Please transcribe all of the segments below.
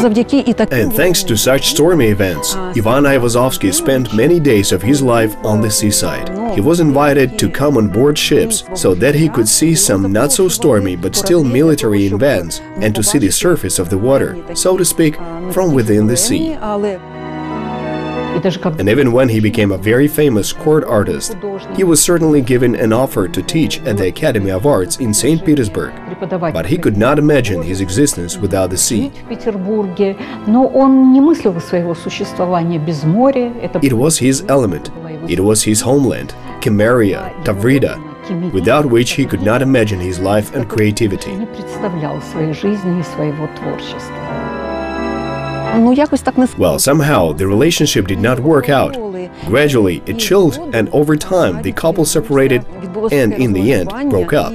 And thanks to such stormy events, Ivan Aivazovsky spent many days of his life on the seaside. He was invited to come on board ships so that he could see some not so stormy but still military events and to see the surface of the water, so to speak, from within the sea. And even when he became a very famous court artist, he was certainly given an offer to teach at the Academy of Arts in St. Petersburg, but he could not imagine his existence without the sea. It was his element, it was his homeland, Chimeria, Tavrida, without which he could not imagine his life and creativity. Well, somehow the relationship did not work out. Gradually it chilled, and over time the couple separated and in the end broke up.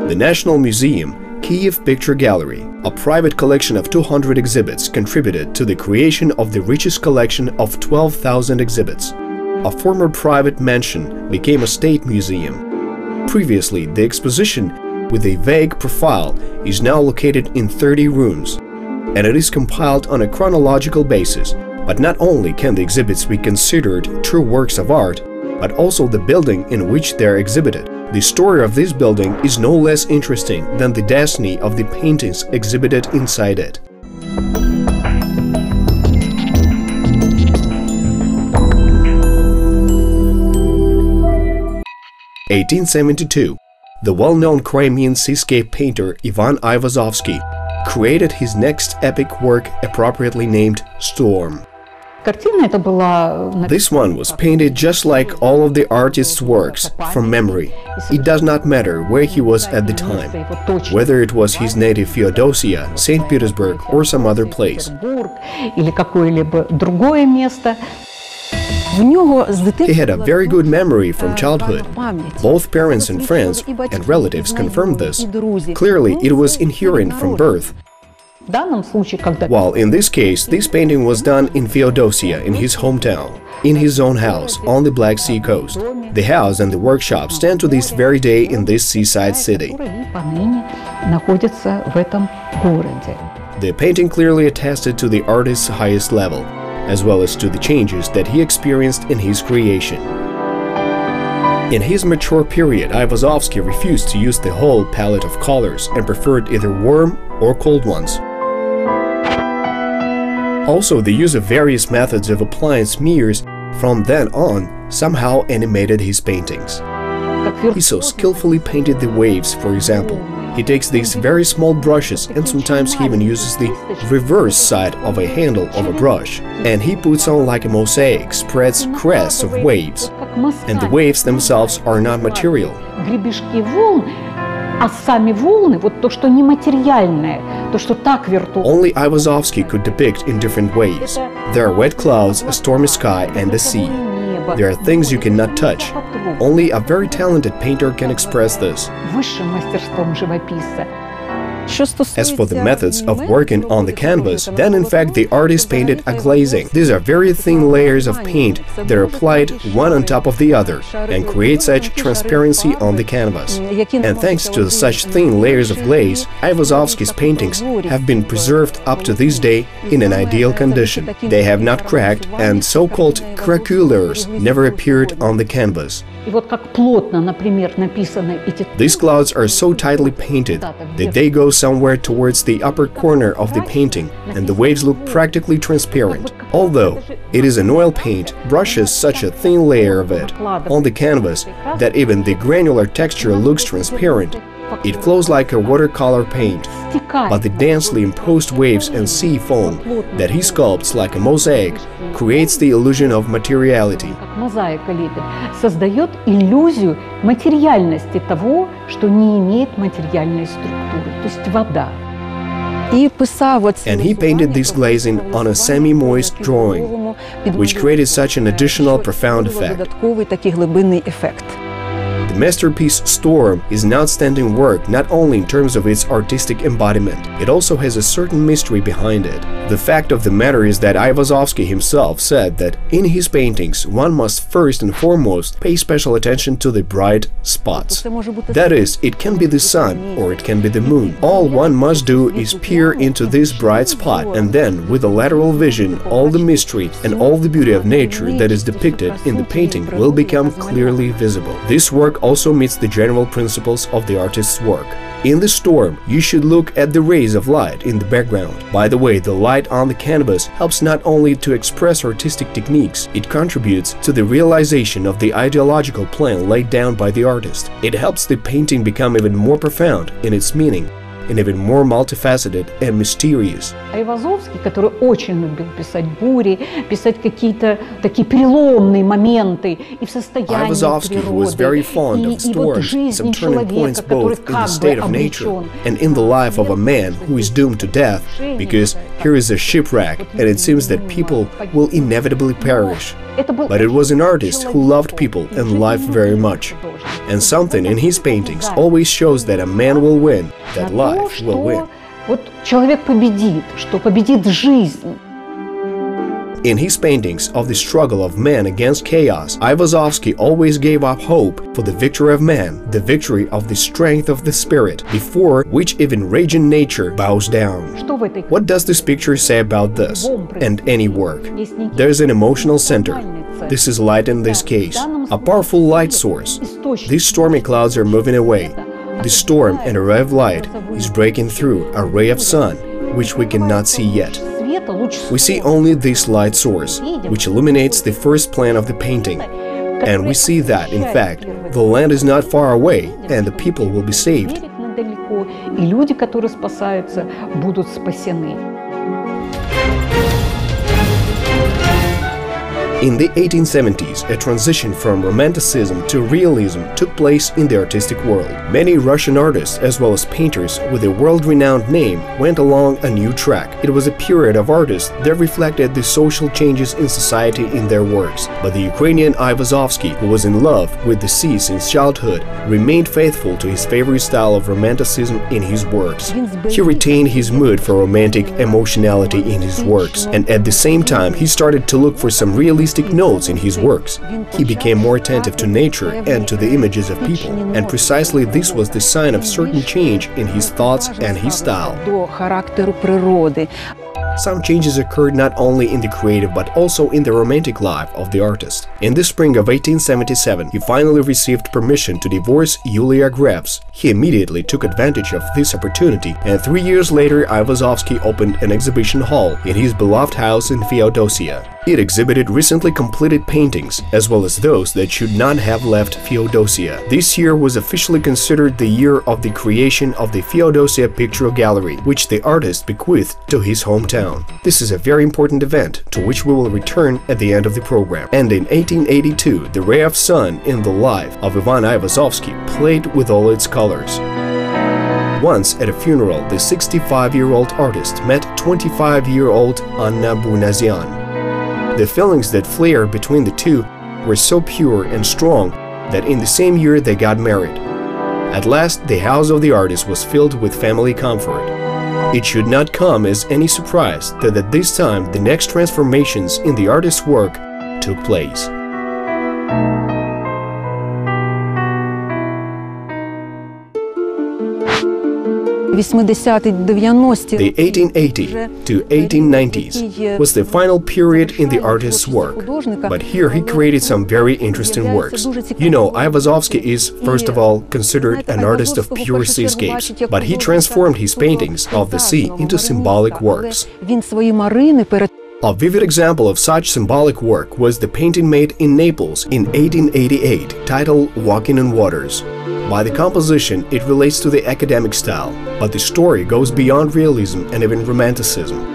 The National Museum, Kiev Picture Gallery, a private collection of 200 exhibits, contributed to the creation of the richest collection of 12,000 exhibits. A former private mansion became a state museum. Previously, the exposition, with a vague profile, is now located in 30 rooms, and it is compiled on a chronological basis. But not only can the exhibits be considered true works of art, but also the building in which they are exhibited. The story of this building is no less interesting than the destiny of the paintings exhibited inside it. 1872, the well-known Crimean seascape painter Ivan Aivazovsky created his next epic work, appropriately named Storm. This one was painted just like all of the artist's works, from memory. It does not matter where he was at the time, whether it was his native Feodosia, St. Petersburg, or some other place. He had a very good memory from childhood. Both parents and friends and relatives confirmed this. Clearly, it was inherent from birth. While in this case, this painting was done in Feodosia, in his hometown, in his own house, on the Black Sea coast. The house and the workshop stand to this very day in this seaside city. The painting clearly attested to the artist's highest level, as well as to the changes that he experienced in his creation. In his mature period, Aivazovsky refused to use the whole palette of colors and preferred either warm or cold ones. Also, the use of various methods of applying smears from then on somehow animated his paintings. He so skillfully painted the waves, for example. He takes these very small brushes and sometimes he even uses the reverse side of a handle of a brush. And he puts on like a mosaic, spreads crests of waves. And the waves themselves are not material. Only Aivazovsky could depict in different ways. There are wet clouds, a stormy sky, and the sea. There are things you cannot touch. Only a very talented painter can express this. As for the methods of working on the canvas, then in fact the artist painted a glazing. These are very thin layers of paint that are applied one on top of the other and create such transparency on the canvas. And thanks to such thin layers of glaze, Aivazovsky's paintings have been preserved up to this day in an ideal condition. They have not cracked, and so-called craquelures never appeared on the canvas. These clouds are so tightly painted that they go somewhere towards the upper corner of the painting, and the waves look practically transparent. Although it is an oil paint, brushes such a thin layer of it on the canvas that even the granular texture looks transparent. It flows like a watercolor paint, but the densely imposed waves and sea foam that he sculpts like a mosaic creates the illusion of materiality. Мозаика лепит, создает иллюзию материальности того, что не имеет материальной структуры, то есть вода. And he painted this glazing on a semi-moist drawing, which created such an additional profound effect. The masterpiece Storm is an outstanding work not only in terms of its artistic embodiment, it also has a certain mystery behind it. The fact of the matter is that Aivazovsky himself said that in his paintings one must first and foremost pay special attention to the bright spots. That is, it can be the sun or it can be the moon. All one must do is peer into this bright spot, and then, with a lateral vision, all the mystery and all the beauty of nature that is depicted in the painting will become clearly visible. This work also meets the general principles of the artist's work. In the storm, you should look at the rays of light in the background. By the way, the light on the canvas helps not only to express artistic techniques, it contributes to the realization of the ideological plan laid down by the artist. It helps the painting become even more profound in its meaning and even more multifaceted and mysterious. Aivazovsky, который очень любил писать бури, писать какие-то такие переломные моменты и в состоянии природы. Aivazovsky, who was very fond of storms, some turning points both in the state of nature and in the life of a man who is doomed to death, because here is a shipwreck and it seems that people will inevitably perish. But it was an artist who loved people and life very much. And something in his paintings always shows that a man will win, that life will win. Вот человек победит, что победит жизнь. In his paintings of the struggle of man against chaos, Aivazovsky always gave up hope for the victory of man, the victory of the strength of the spirit, before which even raging nature bows down. What does this picture say about this and any work? There's an emotional center. This is light in this case, a powerful light source. These stormy clouds are moving away. The storm and a ray of light is breaking through a ray of sun, which we cannot see yet. We see only this light source, which illuminates the first plan of the painting. And we see that, in fact, the land is not far away and the people will be saved. И люди, которые спасаются, будут спасены. In the 1870s, a transition from Romanticism to Realism took place in the artistic world. Many Russian artists, as well as painters with a world-renowned name, went along a new track. It was a period of artists that reflected the social changes in society in their works. But the Ukrainian Aivazovsky, who was in love with the sea since childhood, remained faithful to his favorite style of Romanticism in his works. He retained his mood for romantic emotionality in his works, and at the same time he started to look for some realistic notes in his works. He became more attentive to nature and to the images of people, and precisely this was the sign of certain change in his thoughts and his style. Some changes occurred not only in the creative but also in the romantic life of the artist. In the spring of 1877, he finally received permission to divorce Yulia Grevs. He immediately took advantage of this opportunity, and 3 years later Aivazovsky opened an exhibition hall in his beloved house in Feodosia. It exhibited recently completed paintings, as well as those that should not have left Feodosia. This year was officially considered the year of the creation of the Feodosia Picture Gallery, which the artist bequeathed to his hometown. This is a very important event, to which we will return at the end of the program. And in 1882, the ray of sun in the life of Ivan Aivazovsky played with all its colors. Once at a funeral, the 65-year-old artist met 25-year-old Anna Bunazyan. The feelings that flared between the two were so pure and strong that in the same year they got married. At last, the house of the artist was filled with family comfort. It should not come as any surprise that at this time the next transformations in the artist's work took place. The 1880 to 1890s was the final period in the artist's work, but here he created some very interesting works. You know, Aivazovsky is, first of all, considered an artist of pure seascapes, but he transformed his paintings of the sea into symbolic works. A vivid example of such symbolic work was the painting made in Naples in 1888, titled Walking on Waters. By the composition, it relates to the academic style, but the story goes beyond realism and even romanticism.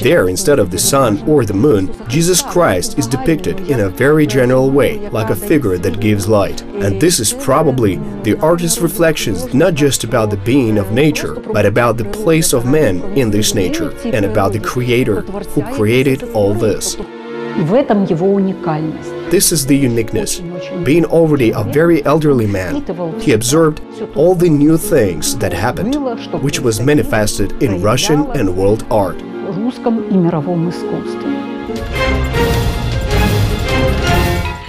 There, instead of the sun or the moon, Jesus Christ is depicted in a very general way, like a figure that gives light. And this is probably the artist's reflections not just about the being of nature, but about the place of man in this nature, and about the Creator who created all this. This is the uniqueness. Being already a very elderly man, he observed all the new things that happened, which was manifested in Russian and world art.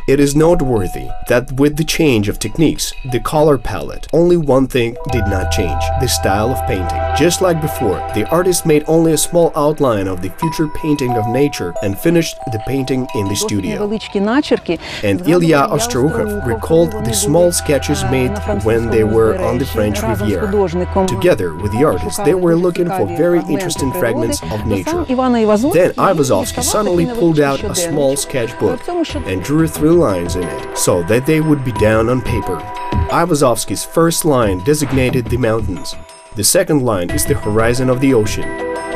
It is noteworthy that with the change of techniques, the color palette, only one thing did not change: the style of painting. Just like before, the artist made only a small outline of the future painting of nature and finished the painting in the studio. And Ilya Ostroukhov recalled the small sketches made when they were on the French Riviera. Together with the artist, they were looking for very interesting fragments of nature. Then Aivazovsky suddenly pulled out a small sketchbook and drew 3 lines in it, so that they would be down on paper. Aivazovsky's first line designated the mountains. The second line is the horizon of the ocean.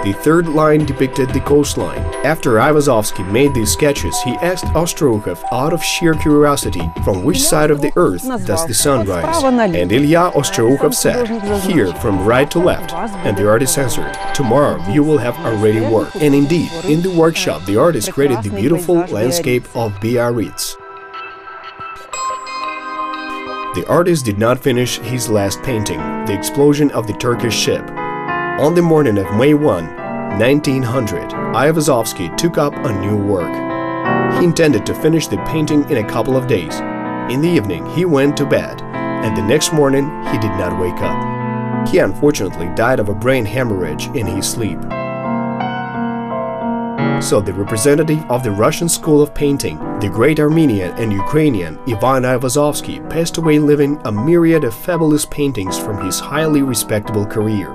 The third line depicted the coastline. After Aivazovsky made these sketches, he asked Ostroukhov out of sheer curiosity, from which side of the earth does the sun rise? And Ilya Ostroukhov said, here, from right to left. And the artist answered, tomorrow you will have already worked. And indeed, in the workshop, the artist created the beautiful landscape of Biarritz. The artist did not finish his last painting, the explosion of the Turkish ship. On the morning of May 1, 1900, Aivazovsky took up a new work. He intended to finish the painting in a couple of days. In the evening, he went to bed, and the next morning, he did not wake up. He unfortunately died of a brain hemorrhage in his sleep. So the representative of the Russian school of painting, the great Armenian and Ukrainian Ivan Aivazovsky, passed away leaving a myriad of fabulous paintings from his highly respectable career.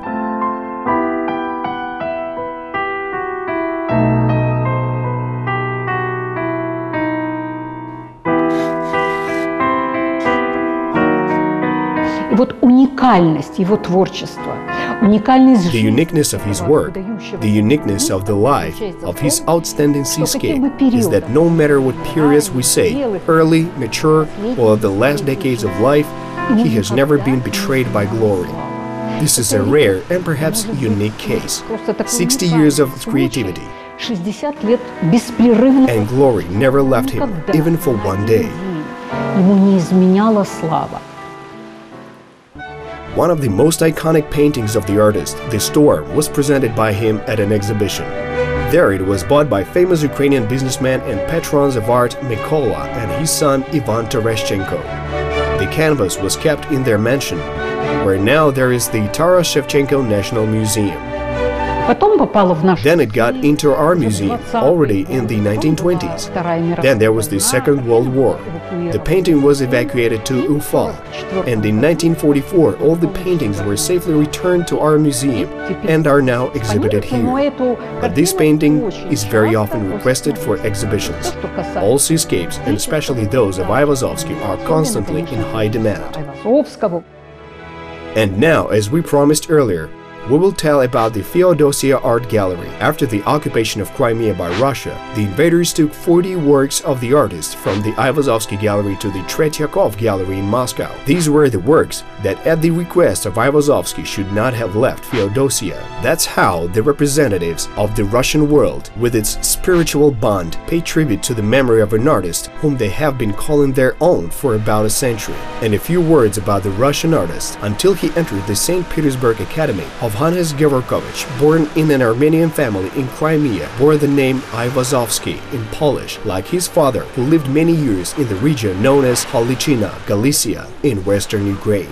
The uniqueness of his work, the uniqueness of the life, of his outstanding seascape, is that no matter what periods we say, early, mature, or the last decades of life, he has never been betrayed by glory. This is a rare and perhaps unique case. 60 years of creativity, and glory never left him, even for one day. One of the most iconic paintings of the artist, The Storm, was presented by him at an exhibition. There it was bought by famous Ukrainian businessman and patrons of art Mykola and his son Ivan Tereshchenko. The canvas was kept in their mansion, where now there is the Taras Shevchenko National Museum. Then it got into our museum, already in the 1920s. Then there was the Second World War. The painting was evacuated to Ufa, and in 1944 all the paintings were safely returned to our museum and are now exhibited here. But this painting is very often requested for exhibitions. All seascapes, and especially those of Aivazovsky, are constantly in high demand. And now, as we promised earlier, we will tell about the Feodosia Art Gallery. After the occupation of Crimea by Russia, the invaders took 40 works of the artist from the Aivazovsky Gallery to the Tretyakov Gallery in Moscow. These were the works that, at the request of Aivazovsky, should not have left Feodosia. That's how the representatives of the Russian world, with its spiritual bond, pay tribute to the memory of an artist whom they have been calling their own for about a century. And a few words about the Russian artist. Until he entered the St. Petersburg Academy of Hannes Gevorkovich, born in an Armenian family in Crimea, bore the name Aivazovsky in Polish, like his father, who lived many years in the region known as Halichina, Galicia, in western Ukraine.